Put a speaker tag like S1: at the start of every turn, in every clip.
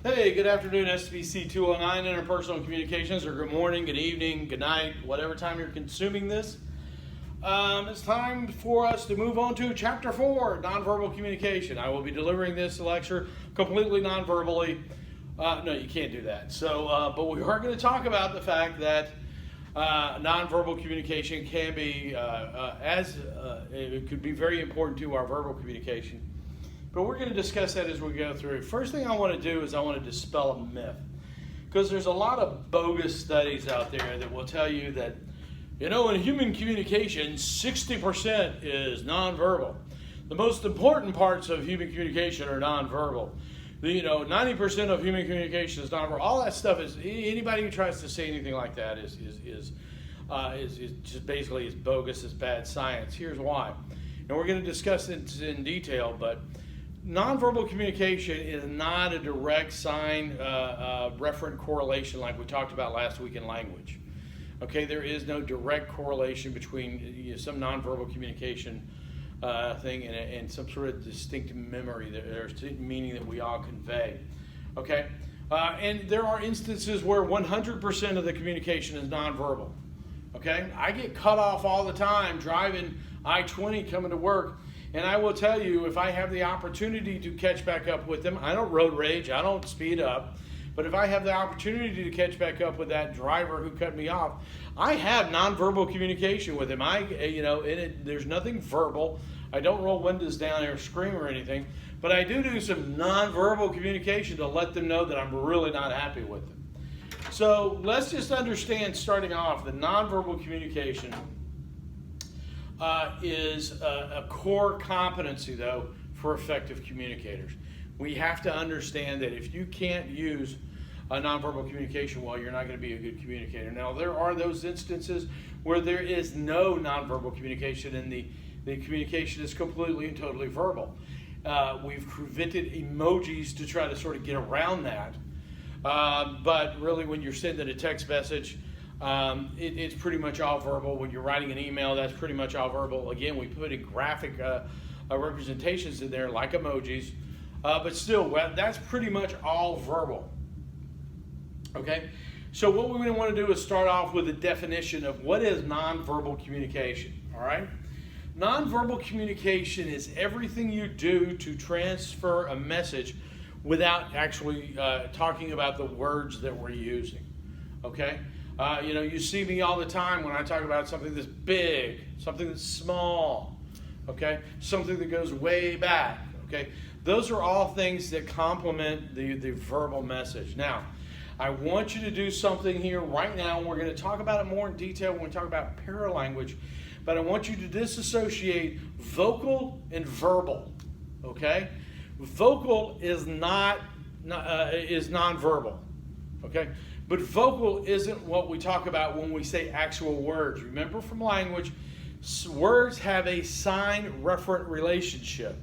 S1: Hey, good afternoon, SBC 209 Interpersonal Communications, or good morning, good evening, good night, whatever time you're consuming this. It's time for us to move on to Chapter 4, Nonverbal Communication. I will be delivering this lecture completely nonverbally. No, you can't do that. But we are going to talk about the fact that nonverbal communication can be, it could be very important to our verbal communication. But we're going to discuss that as we go through. First thing I want to do is I want to dispel a myth. Because there's a lot of bogus studies out there that will tell you that, in human communication, 60% is nonverbal. The most important parts of human communication are nonverbal. 90% of human communication is nonverbal. All that stuff is, anybody who tries to say anything like that is just basically is bogus, is bad science. Here's why. And we're going to discuss it in detail, but nonverbal communication is not a direct sign referent correlation like we talked about last week in language. Okay, there is no direct correlation between some nonverbal communication thing and some sort of distinct memory, or meaning that we all convey. Okay, and there are instances where 100% of the communication is nonverbal. Okay, I get cut off all the time driving I-20 coming to work. And I will tell you, if I have the opportunity to catch back up with them, I don't road rage, I don't speed up, but if I have the opportunity to catch back up with that driver who cut me off, I have nonverbal communication with him. There's nothing verbal. I don't roll windows down or scream or anything, but I do some nonverbal communication to let them know that I'm really not happy with them. So let's just understand, starting off, that nonverbal communication is a core competency, though, for effective communicators. We have to understand that if you can't use nonverbal communication well, you're not going to be a good communicator. Now, there are those instances where there is no nonverbal communication and the communication is completely and totally verbal. We've invented emojis to try to sort of get around that. But really, when you're sending a text message, it's pretty much all verbal. When you're writing an email, that's pretty much all verbal. Again, we put in graphic representations in there like emojis, but still, that's pretty much all verbal. Okay, so what we want to do is start off with a definition of what is nonverbal communication. All right, nonverbal communication is everything you do to transfer a message without actually talking about the words that we're using. Okay. You see me all the time when I talk about something that's big, something that's small, okay, something that goes way back, okay. Those are all things that complement the verbal message. Now, I want you to do something here right now, and we're going to talk about it more in detail when we talk about paralanguage, but I want you to disassociate vocal and verbal, okay. Vocal is is nonverbal, okay. But vocal isn't what we talk about when we say actual words. Remember, from language, words have a sign-referent relationship.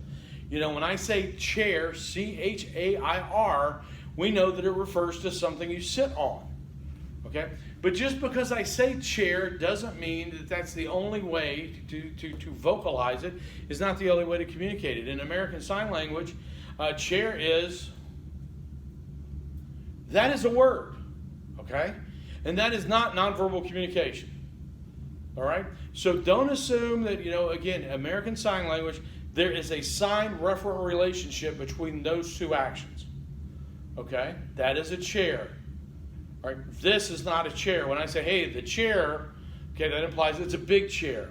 S1: When I say chair, C-H-A-I-R, we know that it refers to something you sit on. Okay? But just because I say chair doesn't mean that that's the only way to vocalize it. It's not the only way to communicate it. In American Sign Language, chair is a word. Okay? And that is not nonverbal communication. All right? So don't assume that, again, American Sign Language, there is a sign-referent relationship between those two actions. Okay? That is a chair. All right? This is not a chair. When I say, hey, the chair, okay, that implies it's a big chair.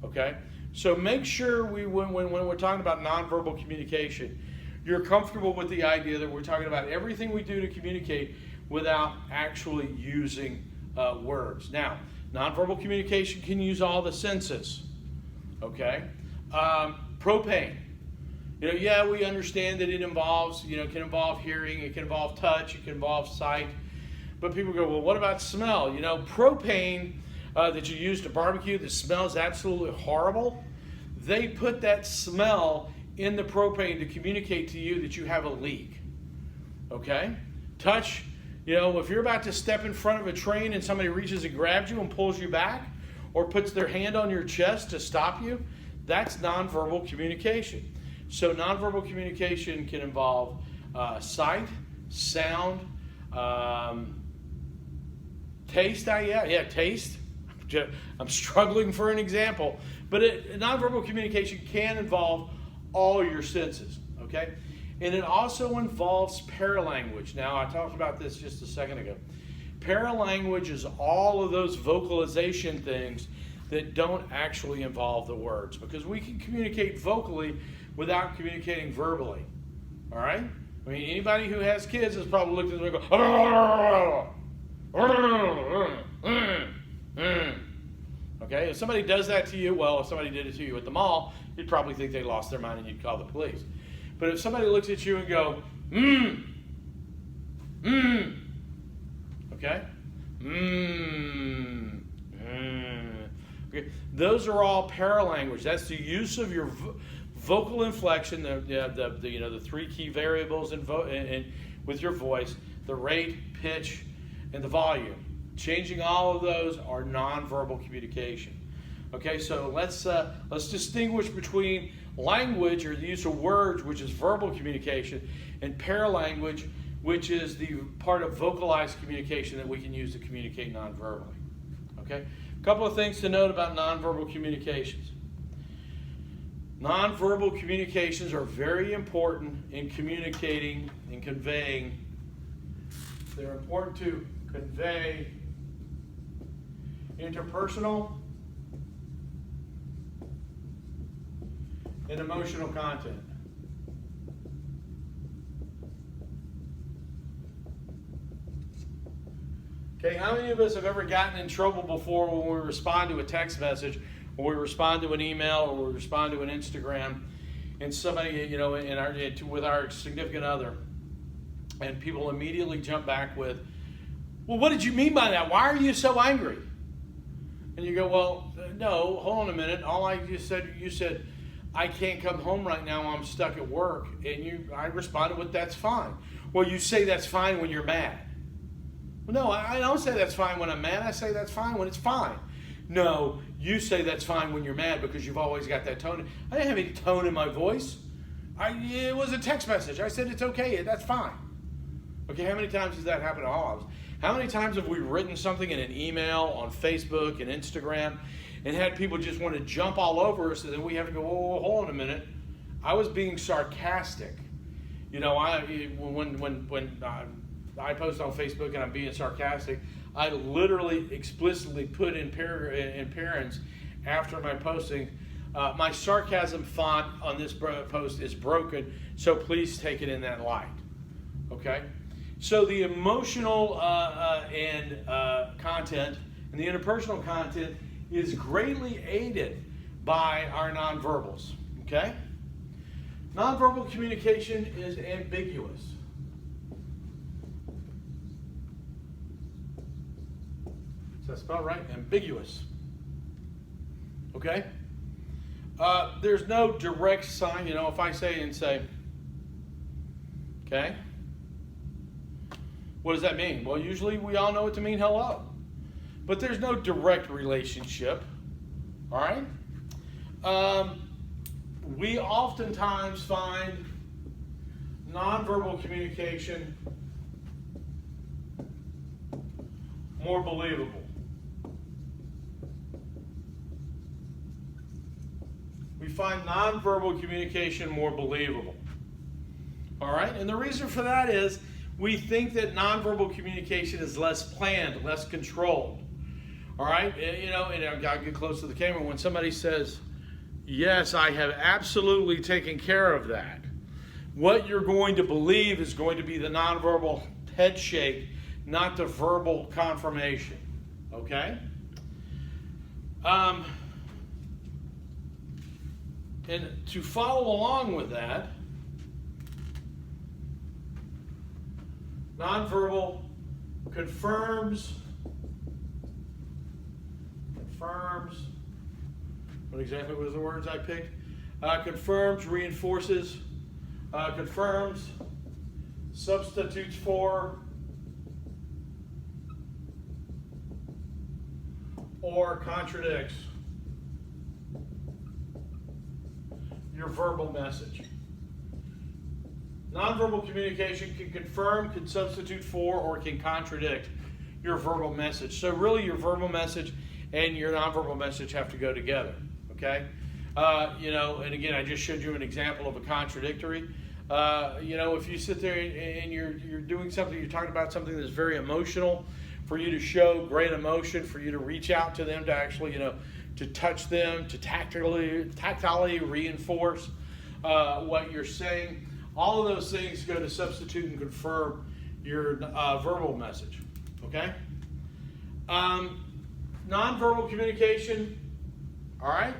S1: Okay? So make sure when we're talking about nonverbal communication, you're comfortable with the idea that we're talking about everything we do to communicate without actually using words. Now, nonverbal communication can use all the senses. Okay? Propane. We understand that it involves, can involve hearing, it can involve touch, it can involve sight. But people go, well, what about smell? Propane that you use to barbecue that smells absolutely horrible, they put that smell in the propane to communicate to you that you have a leak. Okay? Touch. If you're about to step in front of a train and somebody reaches and grabs you and pulls you back or puts their hand on your chest to stop you, that's nonverbal communication. So nonverbal communication can involve sight, sound, taste. Taste. I'm struggling for an example, but nonverbal communication can involve all your senses, okay? And it also involves paralanguage. Now, I talked about this just a second ago. Paralanguage is all of those vocalization things that don't actually involve the words, because we can communicate vocally without communicating verbally, all right? I mean, anybody who has kids has probably looked at them and go, okay? If somebody does that to you, well, if somebody did it to you at the mall, you'd probably think they lost their mind and you'd call the police. But if somebody looks at you and go, okay? Okay, those are all paralanguage. That's the use of your vocal inflection, the three key variables with your voice, the rate, pitch, and the volume. Changing all of those are nonverbal communication. Okay, so let's distinguish between language, or the use of words, which is verbal communication, and paralanguage, which is the part of vocalized communication that we can use to communicate nonverbally. Okay, a couple of things to note about nonverbal communications. Nonverbal communications are very important in communicating and conveying. They're important to convey interpersonal and emotional content. Okay, how many of us have ever gotten in trouble before when we respond to a text message, or we respond to an email, or we respond to an Instagram, and somebody, with our significant other, and people immediately jump back with, well, what did you mean by that? Why are you so angry? And you go, well, no, hold on a minute. All I just said, you said, I can't come home right now, I'm stuck at work. And I responded with, that's fine. Well, you say that's fine when you're mad. Well, no, I don't say that's fine when I'm mad. I say that's fine when it's fine. No, you say that's fine when you're mad because you've always got that tone. I didn't have any tone in my voice. It was a text message. I said it's okay, that's fine. Okay, how many times has that happened to all of us? How many times have we written something in an email, on Facebook and Instagram, and had people just want to jump all over us, and then we have to go, oh, hold on a minute. I was being sarcastic. When I post on Facebook and I'm being sarcastic, I literally explicitly put in parents after my posting, my sarcasm font on this post is broken, so please take it in that light. Okay? So the emotional content and the interpersonal content is greatly aided by our nonverbals. Okay? Nonverbal communication is ambiguous. Is that spelled right? Ambiguous. Okay? There's no direct sign. If I say, okay? What does that mean? Well, usually we all know it to mean hello. But there's no direct relationship. All right? We oftentimes find nonverbal communication more believable. We find nonverbal communication more believable. All right? And the reason for that is we think that nonverbal communication is less planned, less controlled. All right? And I've got to get close to the camera. When somebody says, yes, I have absolutely taken care of that, what you're going to believe is going to be the nonverbal head shake, not the verbal confirmation. Okay? And to follow along with that, nonverbal confirms, what exactly was the words I picked? Confirms, reinforces, confirms, substitutes for, or contradicts your verbal message. Nonverbal communication can confirm, can substitute for, or can contradict your verbal message. So really your verbal message and your nonverbal message have to go together, okay? And again, I just showed you an example of a contradictory. If you sit there and you're doing something, you're talking about something that's very emotional, for you to show great emotion, for you to reach out to them, to actually, to touch them, to tactily reinforce what you're saying. All of those things go to substitute and confirm your verbal message, okay? Nonverbal communication, all right,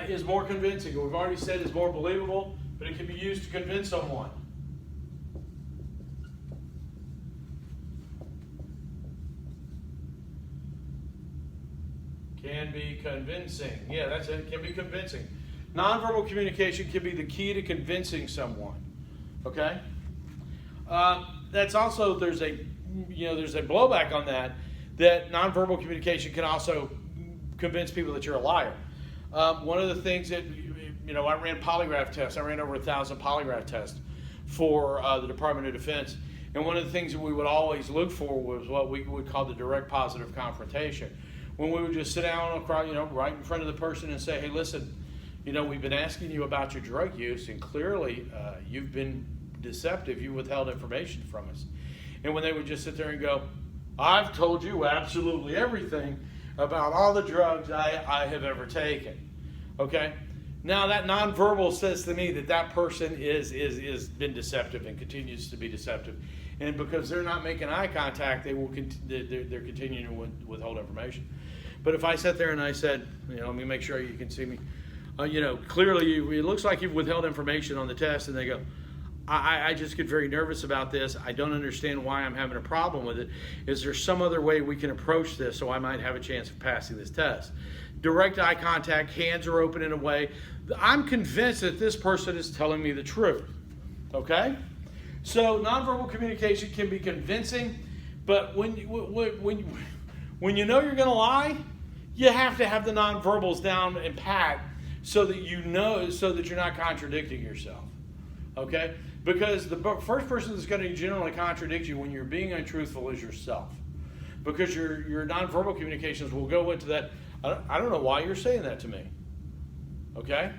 S1: is more convincing. We've already said is more believable, but it can be used to convince someone. Can be convincing. Yeah, that's it. Can be convincing. Nonverbal communication can be the key to convincing someone. Okay. That's also there's a blowback on that nonverbal communication can also convince people that you're a liar. One of the things that I ran polygraph tests. I ran over 1,000 polygraph tests for the Department of Defense, and one of the things that we would always look for was what we would call the direct positive confrontation. When we would just sit down right in front of the person and say, hey, listen, we've been asking you about your drug use, and clearly you've been deceptive. You withheld information from us. And when they would just sit there and go, I've told you absolutely everything about all the drugs I have ever taken. Okay? Now that nonverbal says to me that person is been deceptive and continues to be deceptive. And because they're not making eye contact, they're continuing to withhold information. But if I sat there and I said, let me make sure you can see me, clearly it looks like you've withheld information on the test, and they go, I just get very nervous about this. I don't understand why I'm having a problem with it. Is there some other way we can approach this so I might have a chance of passing this test? Direct eye contact, hands are open in a way. I'm convinced that this person is telling me the truth. Okay? So nonverbal communication can be convincing, but when you know you're going to lie, you have to have the nonverbals down and pat so that you're not contradicting yourself. Okay? Because the first person that's going to generally contradict you when you're being untruthful is yourself. Because your nonverbal communications will go into that, I don't know why you're saying that to me. Okay?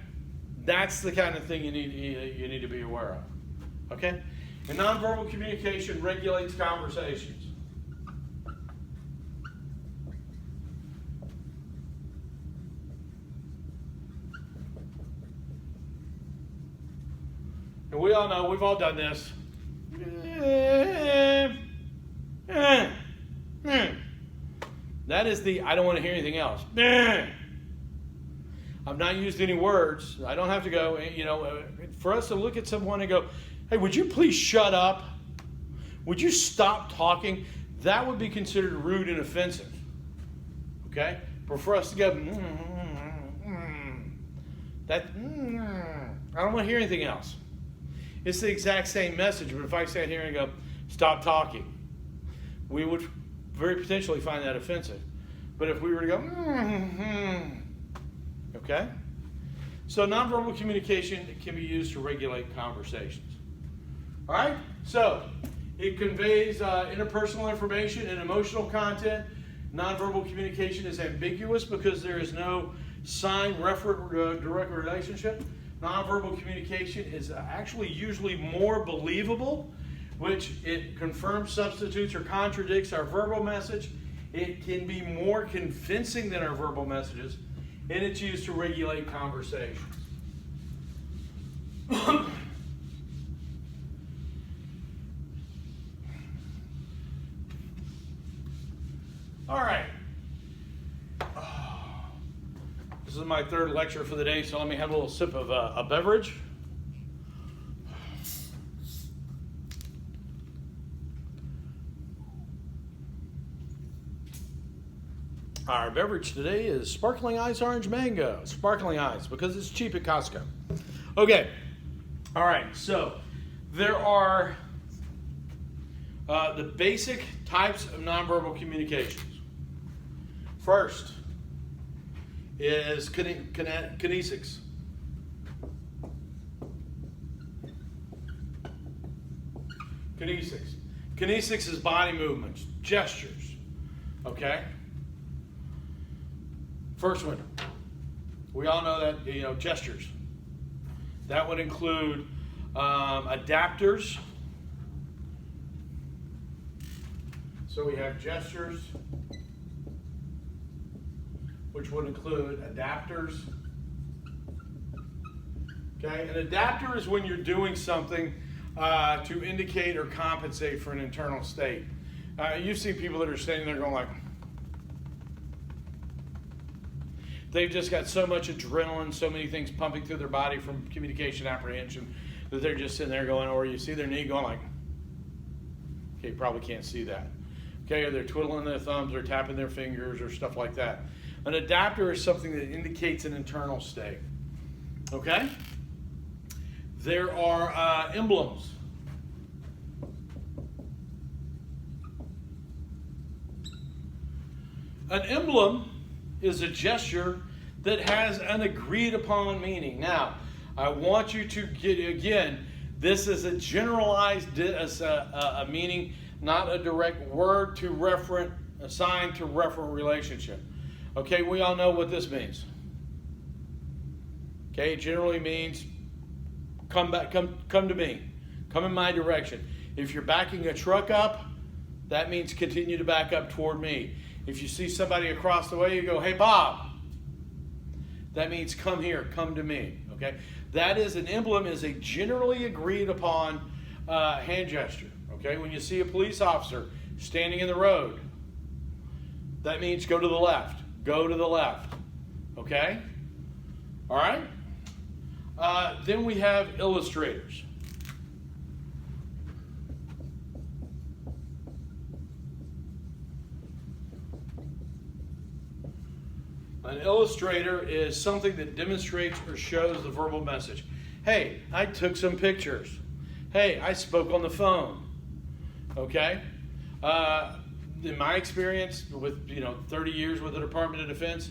S1: That's the kind of thing you need to be aware of. Okay? And nonverbal communication regulates conversations. And we all know, we've all done this. That is I don't want to hear anything else. I've not used any words. I don't have to go, for us to look at someone and go, hey, would you please shut up? Would you stop talking? That would be considered rude and offensive. Okay? But for us to go, I don't want to hear anything else. It's the exact same message, but if I sat here and go, stop talking, we would very potentially find that offensive. But if we were to go, okay? So nonverbal communication can be used to regulate conversations. All right? So it conveys interpersonal information and emotional content. Nonverbal communication is ambiguous because there is no sign direct relationship. Nonverbal communication is actually usually more believable, which it confirms, substitutes, or contradicts our verbal message. It can be more convincing than our verbal messages, and it's used to regulate conversations. All right. This is my third lecture for the day, so let me have a little sip of a beverage. Our beverage today is Sparkling Ice Orange Mango. Sparkling Ice, because it's cheap at Costco. Okay. All right, so there are the basic types of nonverbal communications. First is kinesics. Kinesics. Kinesics is body movements, gestures. Okay? First one. We all know that, gestures. That would include adapters. So we have gestures, which would include adapters. Okay, an adapter is when you're doing something to indicate or compensate for an internal state. You've seen people that are standing there going like, they've just got so much adrenaline, so many things pumping through their body from communication apprehension that they're just sitting there going, or you see their knee going like, okay, you probably can't see that. Okay, or they're twiddling their thumbs or tapping their fingers or stuff like that. An adapter is something that indicates an internal state. Okay? There are emblems. An emblem is a gesture that has an agreed upon meaning. Now, I want you to get, again, this is a generalized a meaning, not a direct word to referent, assigned to referent relationship. Okay, we all know what this means. Okay, it generally means come back, come to me, come in my direction. If you're backing a truck up, that means continue to back up toward me. If you see somebody across the way, you go, hey, Bob. That means come here, come to me. Okay, that is an emblem, is a generally agreed upon hand gesture. Okay, when you see a police officer standing in the road, that means go to the left. Go to the left. Okay? All right? Then we have illustrators. An illustrator is something that demonstrates or shows the verbal message. Hey, I took some pictures. Hey, I spoke on the phone. Okay? In my experience with 30 years with the Department of Defense,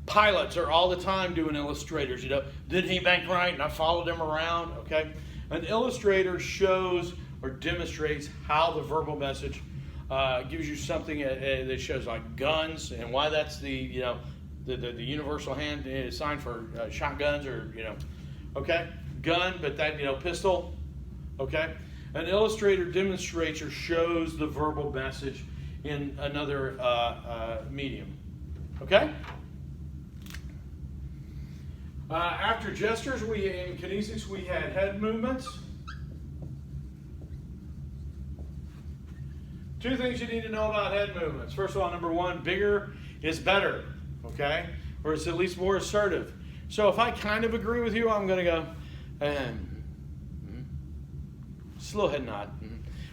S1: pilots are all the time doing illustrators. Did he bank right? And I followed him around. Okay? An illustrator shows or demonstrates how the verbal message gives you something that shows like guns and why that's the universal hand sign for shotguns or okay, gun, but that pistol. Okay, an illustrator demonstrates or shows the verbal message in another medium. Okay. After gestures, in kinesics we had head movements. Two things you need to know about head movements. First of all, number one, bigger is better, okay? Or it's at least more assertive. So if I kind of agree with you, I'm going to go, just a little head nod.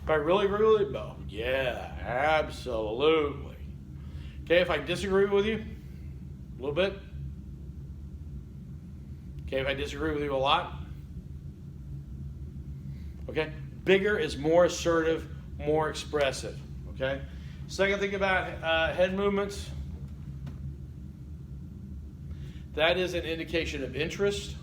S1: If I really, really, oh, yeah, absolutely. Okay, if I disagree with you, a little bit. Okay, if I disagree with you a lot. Okay, bigger is more assertive, more expressive. Okay. Second thing about head movements, that is an indication of interest.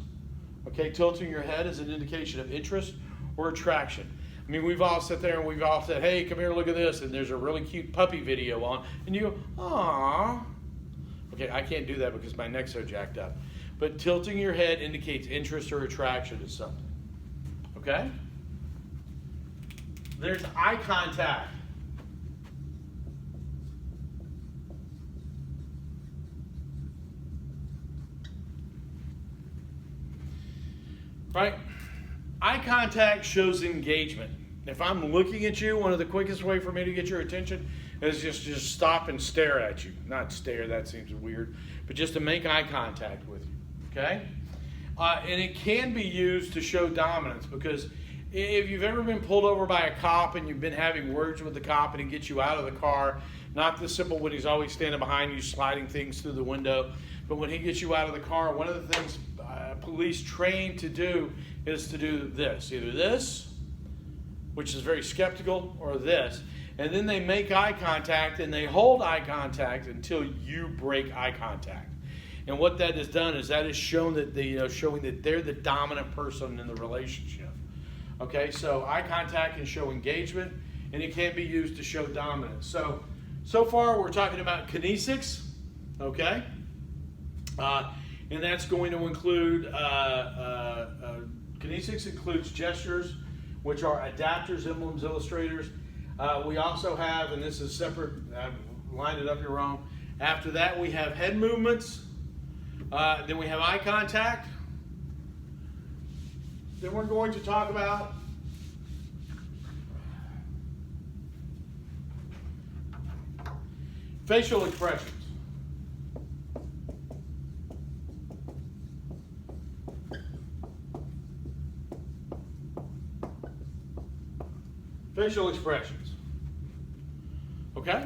S1: Okay, tilting your head is an indication of interest or attraction. I mean, we've all sat there and we've all said, "Hey, come here, look at this," and there's a really cute puppy video on, and you go, "Aww." Okay, I can't do that because my neck's so jacked up. But tilting your head indicates interest or attraction to something. Okay. There's eye contact. Right? Eye contact shows engagement. If I'm looking at you, one of the quickest way for me to get your attention is just stop and stare at you. Not stare, that seems weird, but just to make eye contact with you. Okay? And it can be used to show dominance, because if you've ever been pulled over by a cop and you've been having words with the cop and he gets you out of the car, not the simple when he's always standing behind you sliding things through the window, but when he gets you out of the car, one of the things police train to do is to do this. Either this, which is very skeptical, or this. And then they make eye contact and they hold eye contact until you break eye contact. And what that has done is that has shown that showing that they're the dominant person in the relationship. Okay, so eye contact can show engagement, and it can be used to show dominance. So far we're talking about kinesics, okay? And that's going to include, kinesics includes gestures, which are adapters, emblems, illustrators. We also have, and this is separate, I've lined it up here wrong. After that we have head movements, then we have eye contact. Then we're going to talk about facial expressions. Facial expressions. Okay?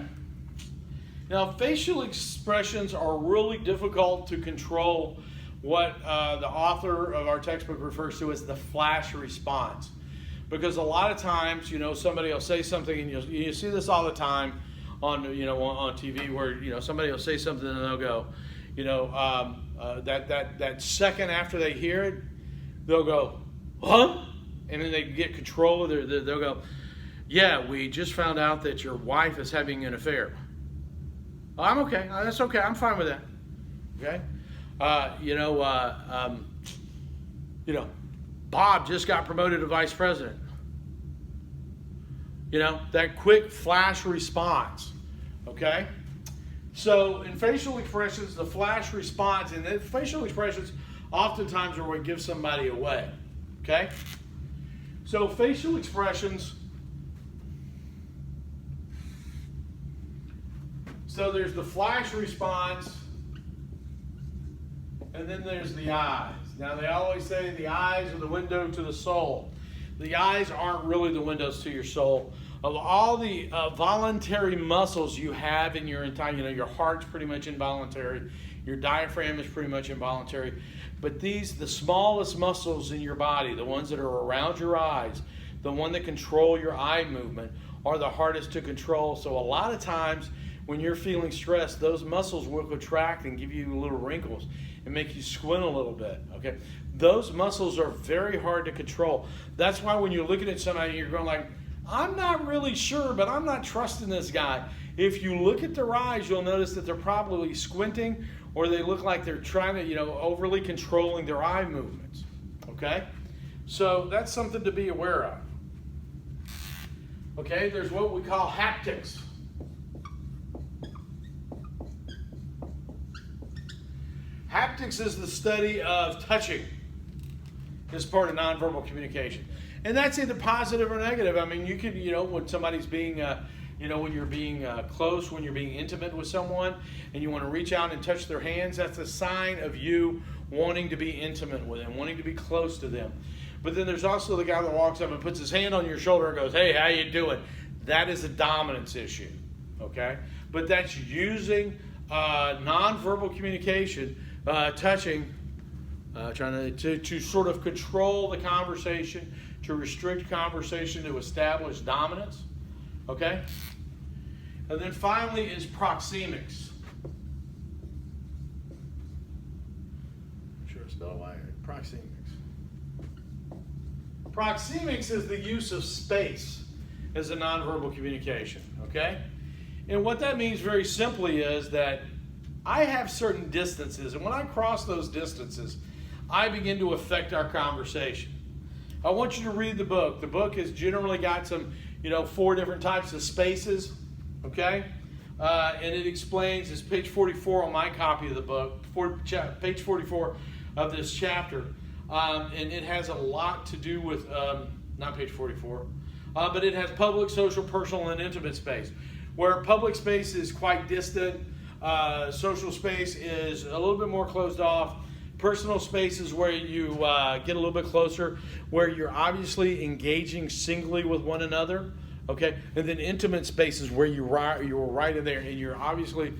S1: Now, facial expressions are really difficult to control. What the author of our textbook refers to as the flash response. Because a lot of times, somebody will say something, and you see this all the time on TV, where, somebody will say something and they'll go, that second after they hear it, they'll go, huh? And then they get control of they'll go, yeah, we just found out that your wife is having an affair. Oh, I'm okay. That's okay. I'm fine with that. Okay? Bob just got promoted to vice president. That quick flash response. Okay? So in facial expressions, the flash response, and the facial expressions oftentimes are what gives somebody away. Okay? So facial expressions, so there's the flash response, and then there's the eyes. Now they always say the eyes are the window to the soul. The eyes aren't really the windows to your soul. Of all the voluntary muscles you have in your entire, your heart's pretty much involuntary, your diaphragm is pretty much involuntary, but the smallest muscles in your body, the ones that are around your eyes, the one that control your eye movement, are the hardest to control. So a lot of times when you're feeling stressed, those muscles will contract and give you little wrinkles and make you squint a little bit, okay? Those muscles are very hard to control. That's why when you're looking at somebody, you're going like, I'm not really sure, but I'm not trusting this guy. If you look at their eyes, you'll notice that they're probably squinting, or they look like they're trying to, overly controlling their eye movements, okay? So that's something to be aware of. Okay, there's what we call haptics. Haptics is the study of touching as part of nonverbal communication. And that's either positive or negative. I mean, you could, when somebody's being, when you're being close, when you're being intimate with someone, and you want to reach out and touch their hands, that's a sign of you wanting to be intimate with them, wanting to be close to them. But then there's also the guy that walks up and puts his hand on your shoulder and goes, hey, how you doing? That is a dominance issue, okay? But that's using nonverbal communication, touching, trying to sort of control the conversation, to restrict conversation, to establish dominance, okay? And then finally is proxemics. Sure, spell it right. Proxemics. Proxemics is the use of space as a nonverbal communication, okay? And what that means very simply is that I have certain distances, and when I cross those distances, I begin to affect our conversation. I want you to read the book. The book has generally got some, 4 different types of spaces, okay? And it explains, it's page 44 on my copy of the book, page 44 of this chapter. And it has a lot to do with, not page 44, but it has public, social, personal, and intimate space. Where public space is quite distant, social space is a little bit more closed off. Personal space is where you get a little bit closer, where you're obviously engaging singly with one another, okay? And then intimate space is where you're right in there and you're obviously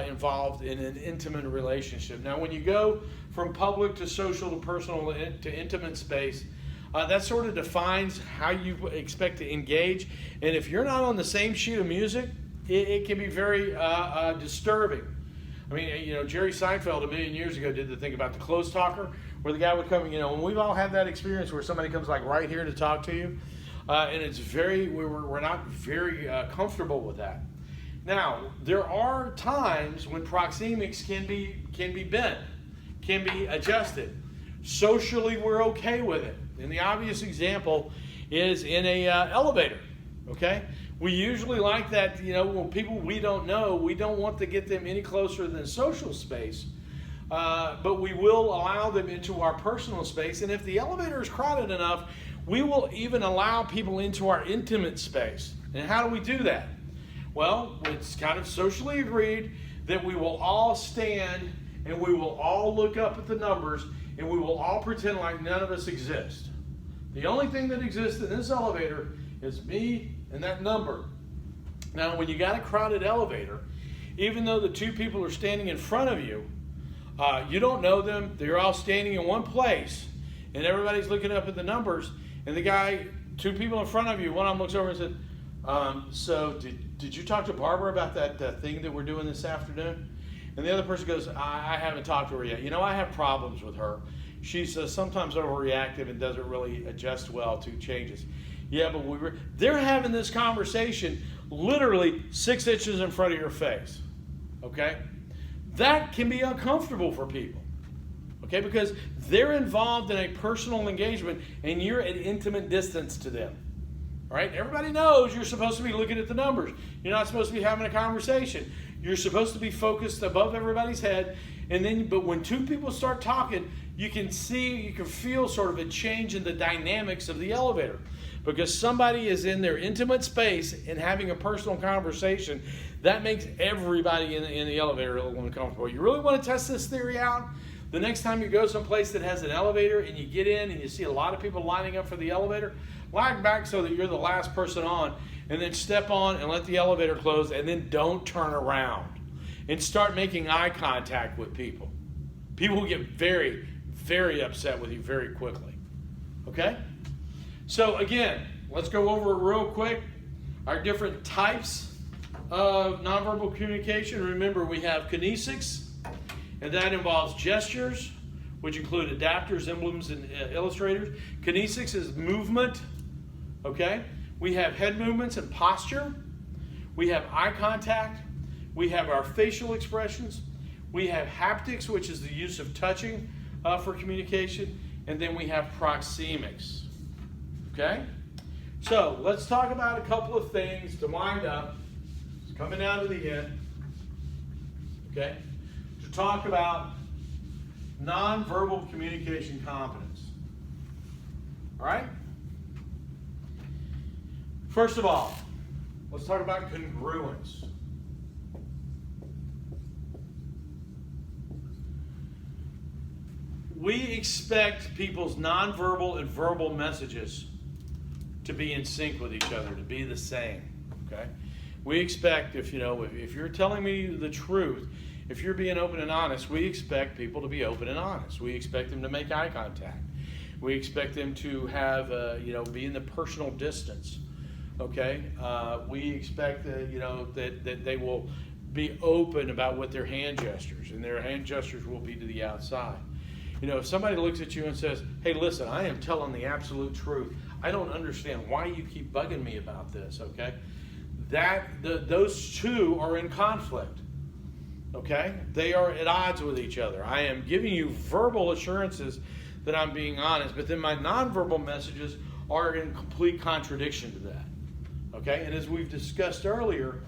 S1: involved in an intimate relationship. Now, when you go from public to social to personal to intimate space, that sort of defines how you expect to engage. And if you're not on the same sheet of music, it can be very disturbing. I mean, Jerry Seinfeld a million years ago did the thing about the close talker, where the guy would come, and we've all had that experience where somebody comes like right here to talk to you, and it's we're not very comfortable with that. Now, there are times when proxemics can be bent, can be adjusted. Socially, we're okay with it. And the obvious example is in a elevator, okay? We usually like that, when people we don't know, we don't want to get them any closer than social space, but we will allow them into our personal space. And if the elevator is crowded enough, we will even allow people into our intimate space. And how do we do that? Well, it's kind of socially agreed that we will all stand and we will all look up at the numbers and we will all pretend like none of us exist. The only thing that exists in this elevator is me and that number. Now, when you got a crowded elevator, even though the two people are standing in front of you, you don't know them, they're all standing in one place, and everybody's looking up at the numbers, and two people in front of you, one of them looks over and said, so did you talk to Barbara about that thing that we're doing this afternoon? And the other person goes, I haven't talked to her yet. I have problems with her. She's sometimes overreactive and doesn't really adjust well to changes. Yeah, but they're having this conversation literally 6 inches in front of your face. Okay? That can be uncomfortable for people. Okay? Because they're involved in a personal engagement and you're at intimate distance to them. All right? Everybody knows you're supposed to be looking at the numbers. You're not supposed to be having a conversation. You're supposed to be focused above everybody's head. But when two people start talking, you can feel sort of a change in the dynamics of the elevator. Because somebody is in their intimate space and having a personal conversation, that makes everybody in the elevator a little uncomfortable. You really want to test this theory out? The next time you go someplace that has an elevator and you get in and you see a lot of people lining up for the elevator, lag back so that you're the last person on, and then step on and let the elevator close, and then don't turn around and start making eye contact with people. People will get very, very upset with you very quickly. Okay? So again, let's go over real quick our different types of nonverbal communication. Remember, we have kinesics, and that involves gestures, which include adapters, emblems, and illustrators. Kinesics is movement. Okay? We have head movements and posture. We have eye contact. We have our facial expressions. We have haptics, which is the use of touching for communication. And then we have proxemics. Okay? So let's talk about a couple of things to wind up. It's coming down to the end. Okay? To talk about nonverbal communication competence. All right? First of all, let's talk about congruence. We expect people's nonverbal and verbal messages to be in sync with each other, to be the same. Okay? We expect, if you're telling me the truth, if you're being open and honest, we expect people to be open and honest. We expect them to make eye contact. We expect them to have, be in the personal distance. Okay, we expect that they will be open about what their hand gestures, and their hand gestures will be to the outside. If somebody looks at you and says, "Hey, listen, I am telling the absolute truth. I don't understand why you keep bugging me about this." Okay, those two are in conflict. Okay, they are at odds with each other. I am giving you verbal assurances that I'm being honest, but then my nonverbal messages are in complete contradiction to that. Okay, and as we've discussed earlier,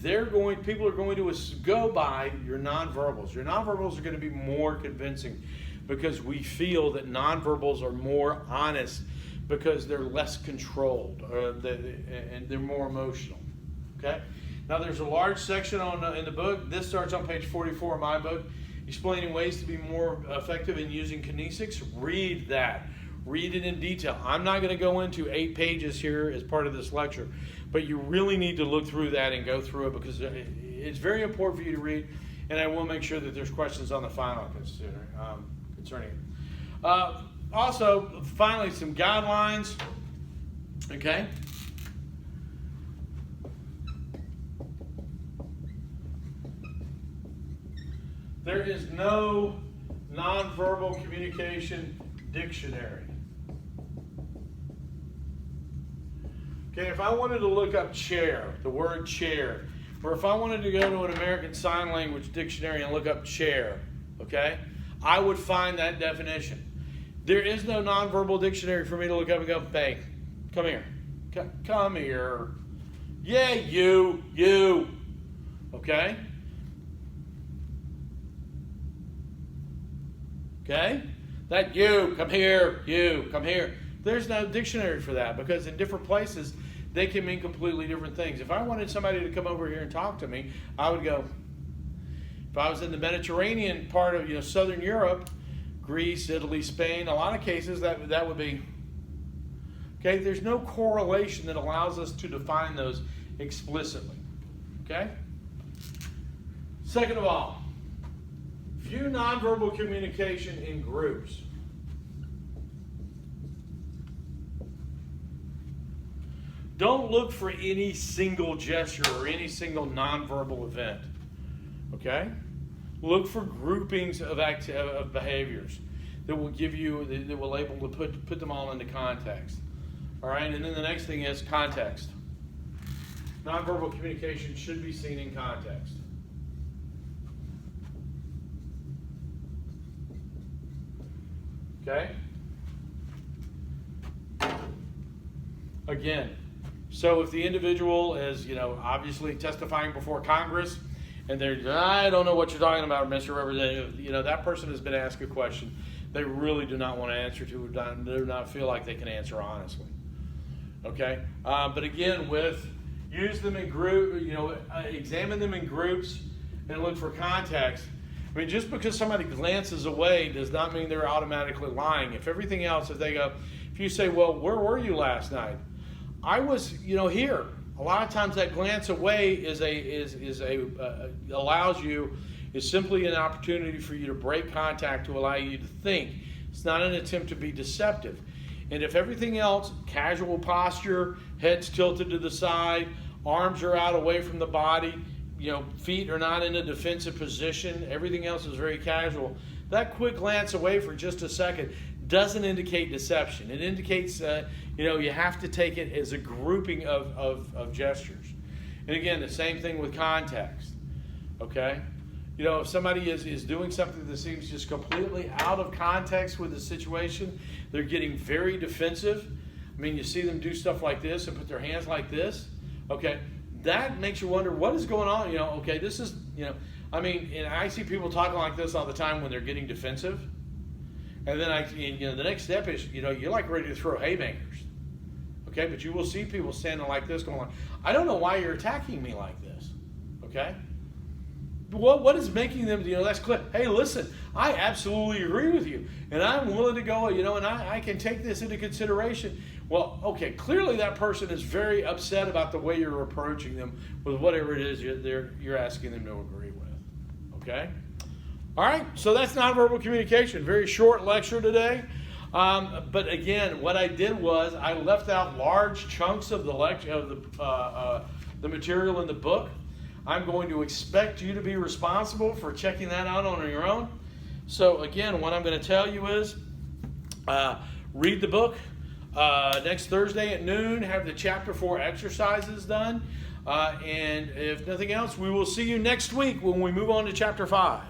S1: people are going to go by your nonverbals. Your nonverbals are going to be more convincing because we feel that nonverbals are more honest because they're less controlled and they're more emotional. Okay, now there's a large section in the book. This starts on page 44 of my book, explaining ways to be more effective in using kinesics. Read that. Read it in detail. I'm not going to go into 8 pages here as part of this lecture, but you really need to look through that and go through it because it's very important for you to read, and I will make sure that there's questions on the final concerning it. Also, finally, some guidelines. Okay? There is no Nonverbal Communication Dictionary. Okay, if I wanted to look up chair, the word chair, or if I wanted to go to an American Sign Language dictionary and look up chair, okay, I would find that definition. There is no nonverbal dictionary for me to look up and go, hey, come here. Come here. Yeah, you. Okay? Okay? That you, come here. There's no dictionary for that because in different places they can mean completely different things. If I wanted somebody to come over here and talk to me, I would go, if I was in the Mediterranean part of Southern Europe, Greece, Italy, Spain, a lot of cases that would be, okay, there's no correlation that allows us to define those explicitly. Okay? Second of all, view nonverbal communication in groups. Don't look for any single gesture or any single nonverbal event. Okay? Look for groupings of behaviors that will give you, that will able to put them all into context. All right, and then the next thing is context. Nonverbal communication should be seen in context. Okay? Again, so if the individual is, obviously testifying before Congress, and I don't know what you're talking about, Mr. Representative, that person has been asked a question they really do not want to answer to, do not feel like they can answer honestly. Okay? But again, use them in group, examine them in groups and look for context. I mean, just because somebody glances away does not mean they're automatically lying. If everything else, if you say, well, where were you last night? I was, here. A lot of times that glance away is simply an opportunity for you to break contact to allow you to think. It's not an attempt to be deceptive. And if everything else, casual posture, head's tilted to the side, arms are out away from the body, feet are not in a defensive position, everything else is very casual, that quick glance away for just a second doesn't indicate deception. It indicates, you have to take it as a grouping of gestures. And again, the same thing with context. Okay? If somebody is doing something that seems just completely out of context with the situation, they're getting very defensive. I mean, you see them do stuff like this and put their hands like this. Okay? That makes you wonder, what is going on? Okay, this is, and I see people talking like this all the time when they're getting defensive. And then the next step is, you're like ready to throw haymakers. Okay, but you will see people standing like this going, I don't know why you're attacking me like this. Okay? What is making them, that's clear. Hey, listen, I absolutely agree with you. And I'm willing to go, and I can take this into consideration. Well, okay, clearly that person is very upset about the way you're approaching them with whatever it is you're asking them to agree with. Okay? All right, so that's nonverbal communication. Very short lecture today. But again, what I did was I left out large chunks of the lecture of the material in the book. I'm going to expect you to be responsible for checking that out on your own. So again, what I'm going to tell you is read the book. Next Thursday at noon, have the Chapter 4 exercises done. And if nothing else, we will see you next week when we move on to Chapter 5.